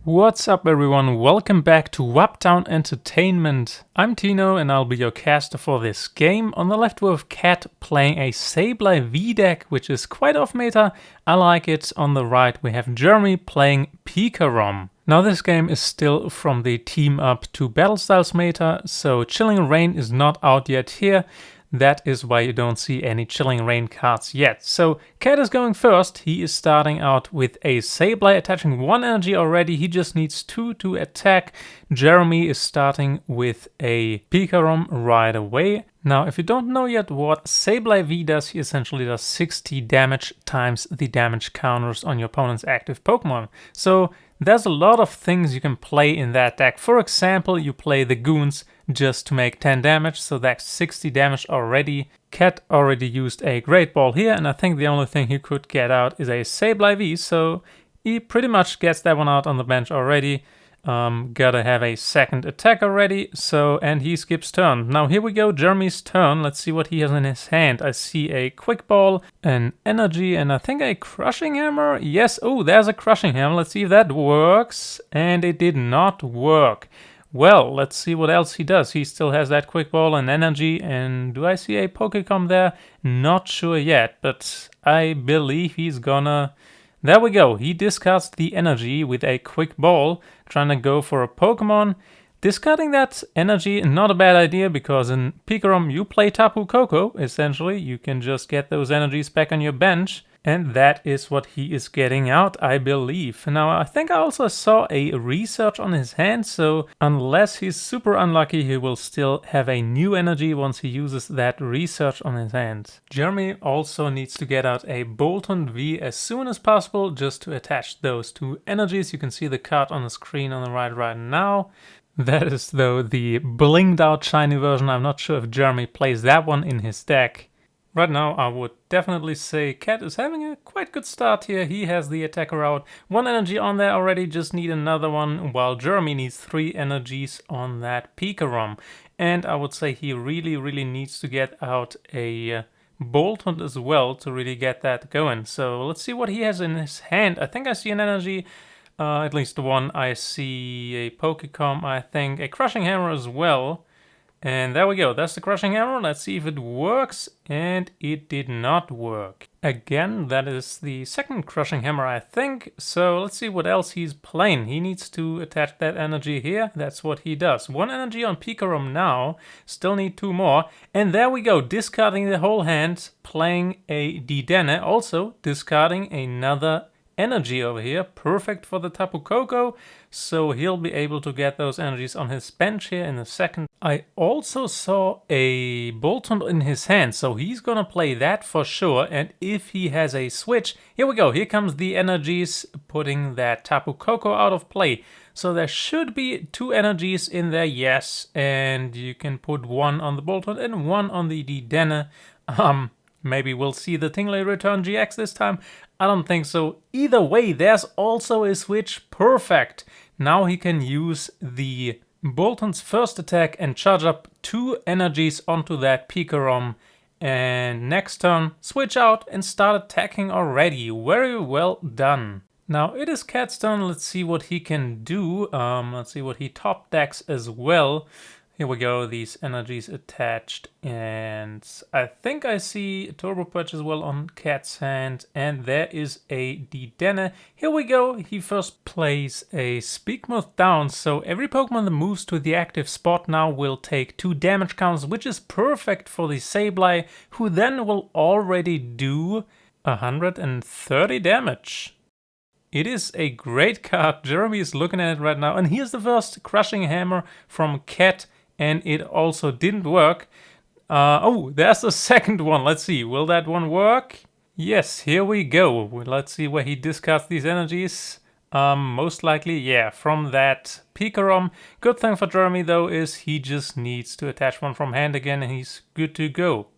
What's up everyone, welcome back to Whap Entertainment. I'm Tino and I'll be your caster for this game. On the left we have Cat playing a Sableye V deck, which is quite off meta. I like it. On the right we have Jeremy playing Pikarom. Now this game is still from the team up to Battle Styles meta, so Chilling Reign is not out yet here. That is why you don't see any Chilling Reign cards yet. So Cat is going first. He is starting out with a Sableye attaching 1 energy already. He just needs 2 to attack. Jeremy is starting with a Pikarom right away. Now if you don't know yet what Sableye V does, he essentially does 60 damage times the damage counters on your opponent's active Pokemon. So there's a lot of things you can play in that deck. For example, you play the Goons just to make 10 damage, so that's 60 damage already. Cat already used a Great Ball here, and I think the only thing he could get out is a Sableye V, so he pretty much gets that one out on the bench already. Gotta have a second attack already, and he skips turn. Now here we go, Jeremy's turn. Let's see what he has in his hand. I see a Quick Ball, an Energy, and I think a Crushing Hammer. Yes, oh, there's a Crushing Hammer. Let's see if that works. And it did not work. Well, let's see what else he does. He still has that Quick Ball and Energy, and do I see a Pokémon there? Not sure yet, but I believe he's gonna... There we go, he discards the Energy with a Quick Ball, trying to go for a Pokemon. Discarding that Energy, not a bad idea, because in Pikarom you play Tapu Koko, essentially. You can just get those energies back on your bench, and that is what he is getting out, I believe. Now, I think I also saw a research on his hand, so unless he's super unlucky, he will still have a new energy once he uses that research on his hand. Jeremy also needs to get out a Bolton V as soon as possible, just to attach those two energies. You can see the card on the screen on the right now. That is, though, the blinged out shiny version. I'm not sure if Jeremy plays that one in his deck. Right now, I would definitely say Cat is having a quite good start here. He has the attacker out. 1 energy on there already, just need another one, while Jeremy needs 3 energies on that Pikarom. And I would say he really needs to get out a Bolton as well to really get that going. So let's see what he has in his hand. I think I see an energy, at least one. I see a Pokémon, I think, a Crushing Hammer as well. And there we go, that's the Crushing Hammer. Let's see if it works, and it did not work. Again, that is the second Crushing Hammer, I think. So let's see what else he's playing. He needs to attach that energy here. That's what he does. 1 energy on Pikarom now, still need 2 more. And there we go, discarding the whole hand, playing a Dedenne, also discarding another energy over here, perfect for the Tapu Koko, so he'll be able to get those energies on his bench here in a second. I also saw a Bolton in his hand, so he's gonna play that for sure, and if he has a switch, here we go, here comes the energies, putting that Tapu Koko out of play. So there should be 2 energies in there, yes, and you can put 1 on the Bolton and 1 on the Dedenne. Maybe we'll see the Tingley return GX this time. I don't think so. Either way, there's also a switch. Perfect. Now he can use the Bolton's first attack and charge up 2 energies onto that Pikarom. And next turn, switch out and start attacking already. Very well done. Now it is Cat's turn. Let's see what he can do. Let's see what he top decks as well. Here we go, these energies attached, and I think I see a Turbo Patch as well on Cat's hand, and there is a Dedenne. Here we go, he first plays a Spikemuth down, so every Pokemon that moves to the active spot now will take 2 damage counts, which is perfect for the Sableye, who then will already do 130 damage. It is a great card. Jeremy is looking at it right now, and here's the first Crushing Hammer from Cat. And it also didn't work. Oh, there's the second one. Let's see, will that one work? Yes, here we go. Let's see where he discards these energies. Most likely, yeah, from that Pikarom. Good thing for Jeremy, though, is he just needs to attach 1 from hand again and he's good to go.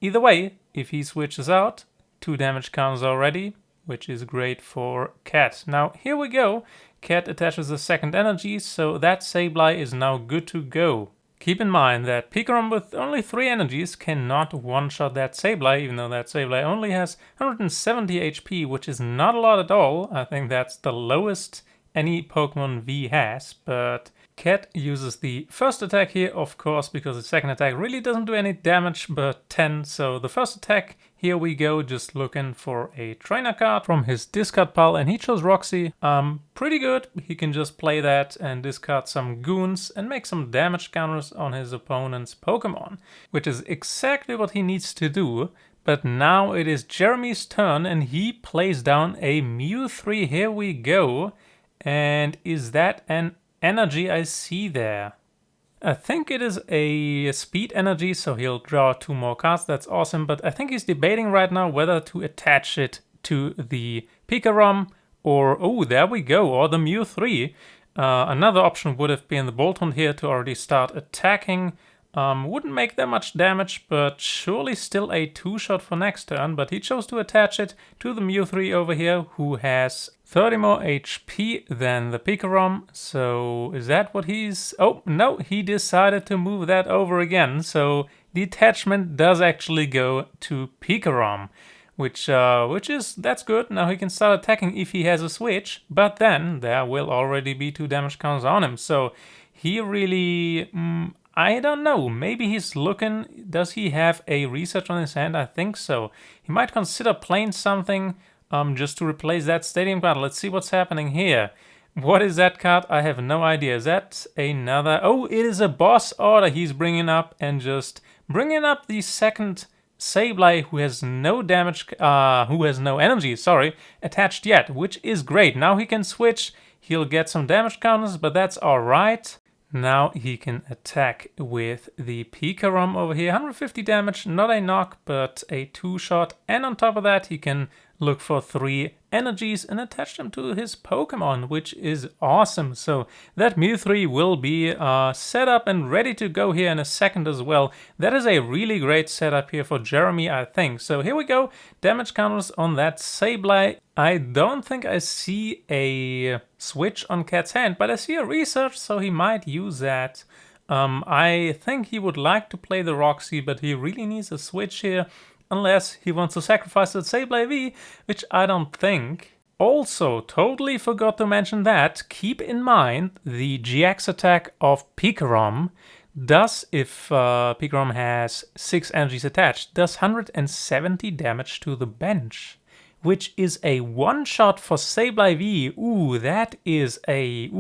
Either way, if he switches out, 2 damage counts already, which is great for Cat. Now, here we go. Cat attaches a second energy, so that Sableye is now good to go. Keep in mind that Pikarom with only 3 energies cannot one-shot that Sableye, even though that Sableye only has 170 HP, which is not a lot at all. I think that's the lowest any Pokemon V has, but Cat uses the first attack here, of course, because the second attack really doesn't do any damage, but 10. So the first attack, here we go, just looking for a trainer card from his discard pile, and he chose Roxie. Pretty good. He can just play that and discard some goons and make some damage counters on his opponent's Pokemon, which is exactly what he needs to do. But now it is Jeremy's turn, and he plays down a Mew3. Here we go. And is that an energy I see there? I think it is a speed energy, so he'll draw 2 more cards. That's awesome, but I think he's debating right now whether to attach it to the Pikarom or, oh, there we go, or the Mew3. Another option would have been the Boltund here to already start attacking. Wouldn't make that much damage, but surely still a 2-shot for next turn. But he chose to attach it to the Mew3 over here, who has 30 more HP than the Pikarom. So is that what he's... Oh, no, he decided to move that over again. So the attachment does actually go to Pikarom, which is, that's good. Now he can start attacking if he has a switch, but then there will already be 2 damage counters on him. So he really... I don't know, maybe he's looking, does he have a research on his hand? I think so. He might consider playing something just to replace that stadium card. Let's see what's happening here. What is that card? I have no idea. Is that another? Oh, it is a boss order he's bringing up, and just bringing up the second Sableye who has no damage, who has no energy, sorry, attached yet, which is great. Now he can switch, he'll get some damage counters, but that's alright. Now he can attack with the Pikarom over here. 150 damage, not a knock, but a 2-shot. And on top of that, he can look for 3 energies and attach them to his Pokemon, which is awesome. So that Mew3 will be set up and ready to go here in a second as well. That is a really great setup here for Jeremy, I think. So here we go. Damage counters on that Sableye. I don't think I see a switch on Cat's hand, but I see a research, so he might use that. I think he would like to play the Roxie, but he really needs a switch here, unless he wants to sacrifice the Sableye V, which I don't think. Also, totally forgot to mention that, keep in mind the GX attack of Pikarom does, if Pikarom has 6 energies attached, does 170 damage to the bench, which is a 1-shot for Sableye V. Ooh, that is a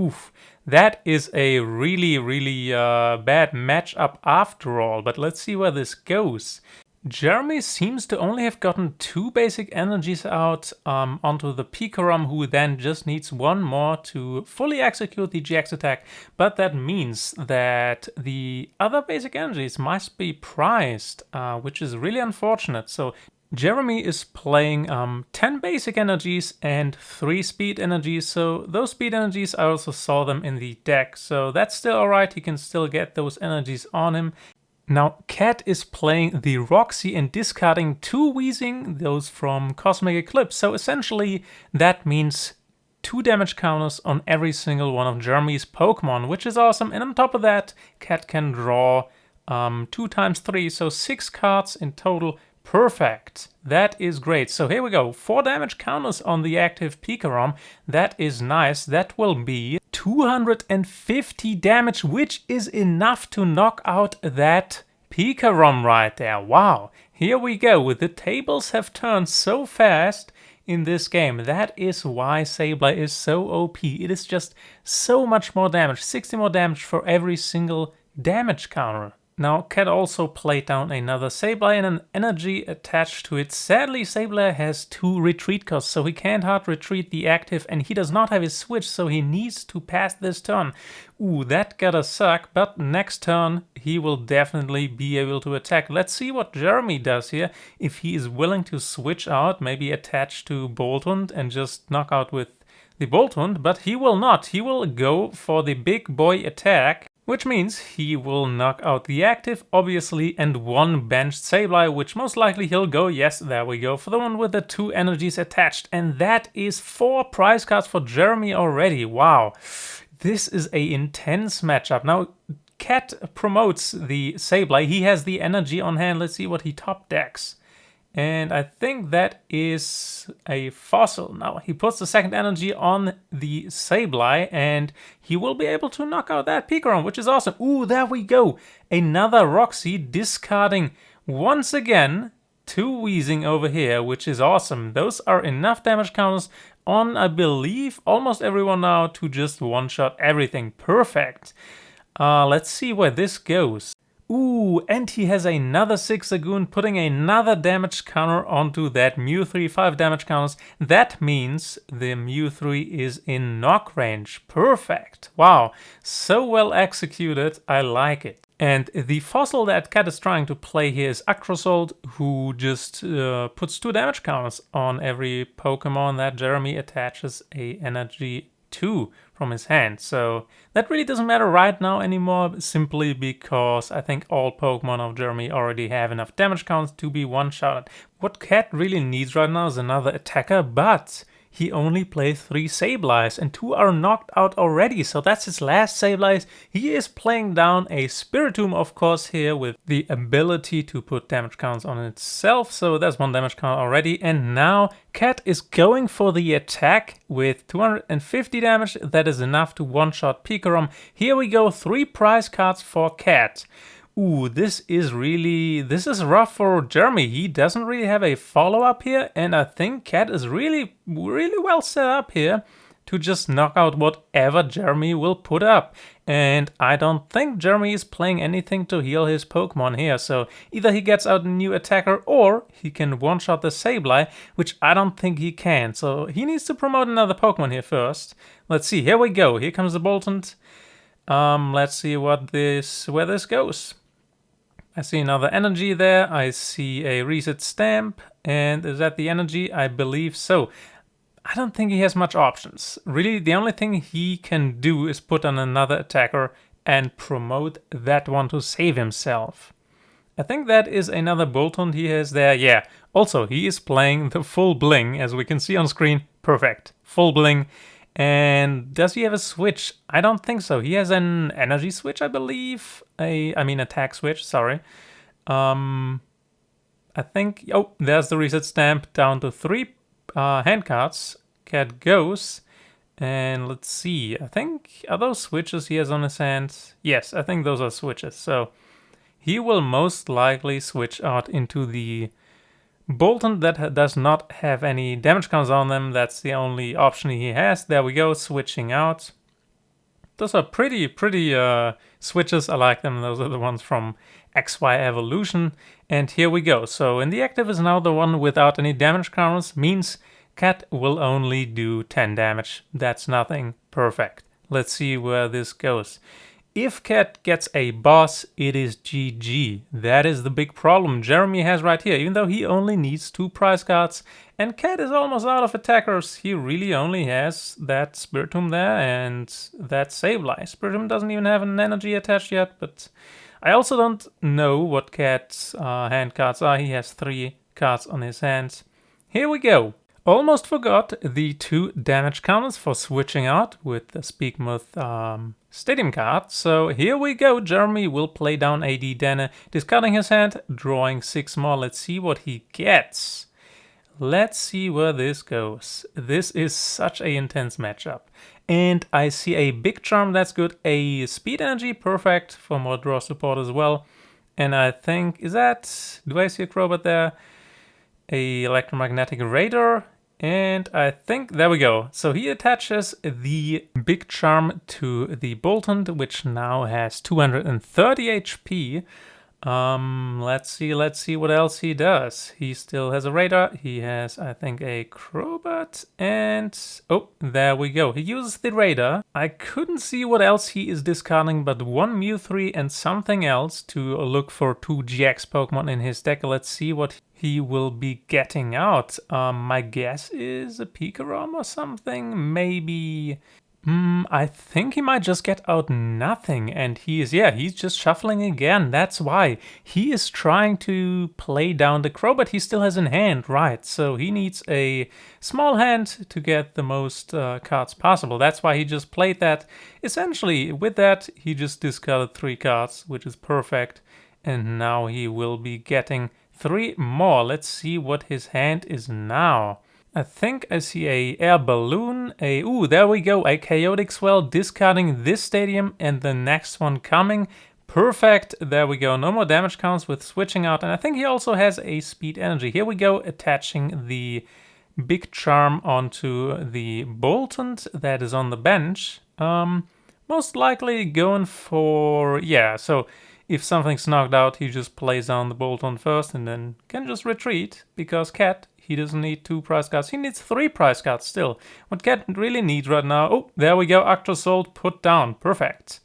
really, really bad matchup after all. But let's see where this goes. Jeremy seems to only have gotten 2 basic energies out onto the Pikarom, who then just needs 1 more to fully execute the GX attack. But that means that the other basic energies must be prized, which is really unfortunate. So Jeremy is playing 10 basic energies and 3 speed energies, so those speed energies, I also saw them in the deck, so that's still alright, he can still get those energies on him. Now, Cat is playing the Roxie and discarding 2 Weezing, those from Cosmic Eclipse, so essentially that means 2 damage counters on every single one of Jeremy's Pokemon, which is awesome, and on top of that, Cat can draw 2 times 3, so 6 cards in total. Perfect. That is great. So here we go. 4 damage counters on the active Pikarom. That is nice. That will be 250 damage, which is enough to knock out that Pikarom right there. Wow. Here we go. The tables have turned so fast in this game. That is why Sableye is so OP. It is just so much more damage. 60 more damage for every single damage counter. Now, Cat also played down another Sableye and an energy attached to it. Sadly, Sableye has 2 retreat costs, so he can't hard retreat the active, and he does not have his switch, so he needs to pass this turn. Ooh, that gotta suck, but next turn he will definitely be able to attack. Let's see what Jeremy does here. If he is willing to switch out, maybe attach to Boltund and just knock out with the Boltund, but he will not. He will go for the big boy attack, which means he will knock out the active, obviously, and 1 benched Sableye, which most likely he'll go, yes, there we go, for the one with the 2 energies attached. And that is 4 prize cards for Jeremy already. Wow, this is an intense matchup. Now, Cat promotes the Sableye. He has the energy on hand. Let's see what he top decks. And I think that is a fossil. Now he puts the second energy on the Sableye and he will be able to knock out that Pikarom, which is awesome. Ooh, there we go. Another Roxie, discarding once again 2 Weezing over here, which is awesome. Those are enough damage counters on, I believe, almost everyone now to just one-shot everything. Perfect. Let's see where this goes. Ooh, and he has another Zigzagoon, putting another damage counter onto that Mew 3, 5 damage counters. That means the Mew 3 is in knock range. Perfect. Wow, so well executed. I like it. And the fossil that Cat is trying to play here is Arctozolt, who just puts 2 damage counters on every Pokemon that Jeremy attaches a energy to from his hand. So that really doesn't matter right now anymore, simply because I think all Pokemon of Jeremy already have enough damage counts to be one-shotted. What Cat really needs right now is another attacker, but he only plays 3 Sableyes and 2 are knocked out already, so that's his last Sableyes. He is playing down a Spiritomb, of course, here with the ability to put damage counts on itself, so there's 1 damage count already. And now Cat is going for the attack with 250 damage. That is enough to one-shot Pikarom. Here we go, 3 prize cards for Cat. Ooh, this is rough for Jeremy. He doesn't really have a follow-up here, and I think Cat is really well set up here to just knock out whatever Jeremy will put up. And I don't think Jeremy is playing anything to heal his Pokemon here, so either he gets out a new attacker or he can one-shot the Sableye, which I don't think he can. So he needs to promote another Pokemon here first. Let's see, here we go. Here comes the Boltund. Let's see where this goes. I see another energy there, I see a reset stamp, and is that the energy? I believe so. I don't think he has much options. Really, the only thing he can do is put on another attacker and promote that one to save himself. I think that is another Boltund he has there. Yeah, also he is playing the full bling, as we can see on screen. Perfect, full bling. And does he have a switch? I don't think so. He has an energy switch, I believe. I mean attack switch, sorry. I think, oh, there's the reset stamp, down to 3 hand cards. Cat goes, and let's see, I think, are those switches he has on his hands? Yes, I think those are switches. So he will most likely switch out into the Boltund that does not have any damage counters on them. That's the only option he has. There we go, switching out. Those are pretty switches. I like them. Those are the ones from XY Evolution. And here we go. So in the active is now the one without any damage counters. Means Cat will only do 10 damage. That's nothing. Perfect. Let's see where this goes. If Cat gets a boss, it is GG. That is the big problem Jeremy has right here. Even though he only needs 2 prize cards, and Cat is almost out of attackers, he really only has that Spiritomb there and that Sableye. Spiritomb doesn't even have an energy attached yet, but I also don't know what Cat's hand cards are. He has 3 cards on his hands. Here we go. Almost forgot the 2 damage counters for switching out with the Spikemuth Stadium card. So here we go. Jeremy will play down a Dedenne, discarding his hand, drawing 6 more. Let's see what he gets. Let's see where this goes. This is such an intense matchup. And I see a big charm, that's good. A speed energy, perfect for more draw support as well. And I think, do I see a Crobat there? A electromagnetic radar. And I think, there we go. So he attaches the big charm to the Boltund, which now has 230 HP. Let's see what else he does. He still has a radar. He has, I think, a Crobat, and oh, there we go. He uses the radar. I couldn't see what else he is discarding, but 1 Mew 3 and something else to look for 2 GX Pokemon in his deck. Let's see what he will be getting out. My guess is a Pikarom or something, maybe. I think he might just get out nothing, and he's just shuffling again. That's why he is trying to play down the Crobat he still has in hand, right? So he needs a small hand to get the most cards possible. That's why he just played that. Essentially, with that, he just discarded 3 cards, which is perfect, and now he will be getting 3 more. Let's see what his hand is now. I think I see a air balloon, ooh, there we go, a chaotic swell, discarding this stadium and the next one coming. Perfect, there we go, no more damage counts with switching out, and I think he also has a speed energy. Here we go, attaching the big charm onto the Boltund that is on the bench. Most likely going for, yeah, so if something's knocked out, he just plays down the Boltund first and then can just retreat, because Cat, he doesn't need 2 prize cards, he needs 3 prize cards still. What Cat really needs right now, oh, there we go, Arctozolt put down, perfect.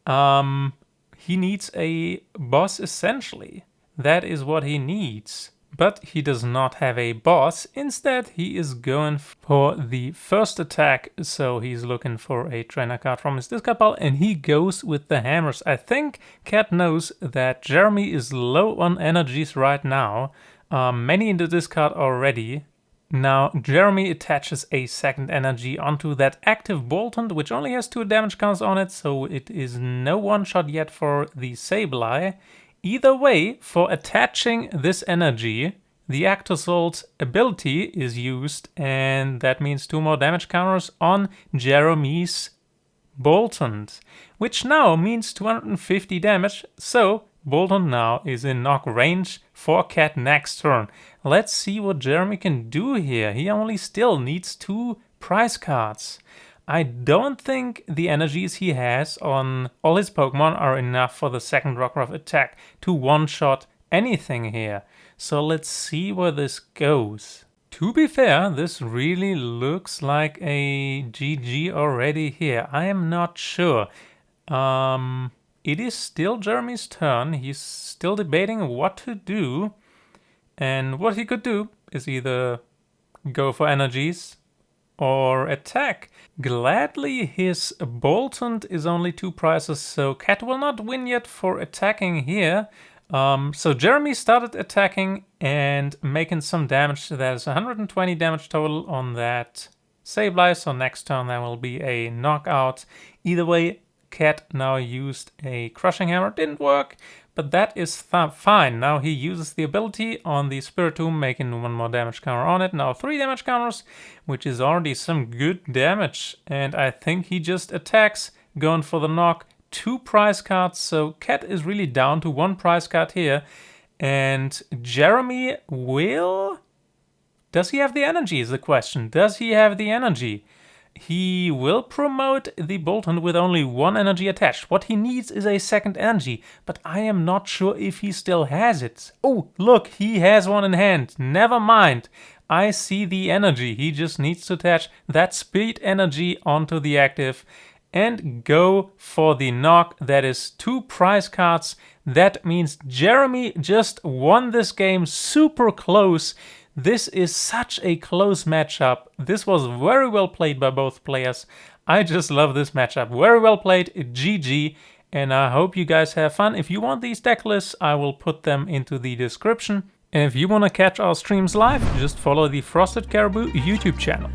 He needs a boss essentially, that is what he needs. But he does not have a boss, instead he is going for the first attack, so he's looking for a trainer card from his discard pile, and he goes with the hammers. I think Cat knows that Jeremy is low on energies right now, many in the discard already. Now Jeremy attaches a second energy onto that active Boltund, which only has 2 damage counts on it, so it is no one-shot yet for the Sableye. Either way, for attaching this energy, the Arctozolt ability is used, and that means 2 more damage counters on Jeremy's Boltund, which now means 250 damage, so Boltund now is in knock range for Cat next turn. Let's see what Jeremy can do here. He only still needs 2 prize cards. I don't think the energies he has on all his Pokemon are enough for the second Rockruff attack to one-shot anything here. So let's see where this goes. To be fair, this really looks like a GG already here. I am not sure. It is still Jeremy's turn. He's still debating what to do. And what he could do is either go for energies or attack. Gladly, his Boltund is only 2 prizes, so Cat will not win yet for attacking here. So Jeremy started attacking and making some damage. There's 120 damage total on that Sableye, so next turn there will be a knockout. Either way, Cat now used a Crushing Hammer, didn't work, but that is fine. Now he uses the ability on the Spiritomb, making 1 more damage counter on it. Now 3 damage counters, which is already some good damage. And I think he just attacks, going for the knock. 2 prize cards, so Cat is really down to 1 prize card here. And Jeremy will... Does he have the energy is the question. Does he have the energy? He will promote the Boltund with only 1 energy attached. What he needs is a second energy, but I am not sure if he still has it. Oh, look, he has 1 in hand. Never mind. I see the energy. He just needs to attach that speed energy onto the active and go for the knock. That is 2 prize cards. That means Jeremy just won this game super close. This is such a close matchup. This was very well played by both players. I just love this matchup. Very well played, GG. And I hope you guys have fun. If you want these deck lists, I will put them into the description. And if you want to catch our streams live, just follow the Frosted Caribou YouTube channel.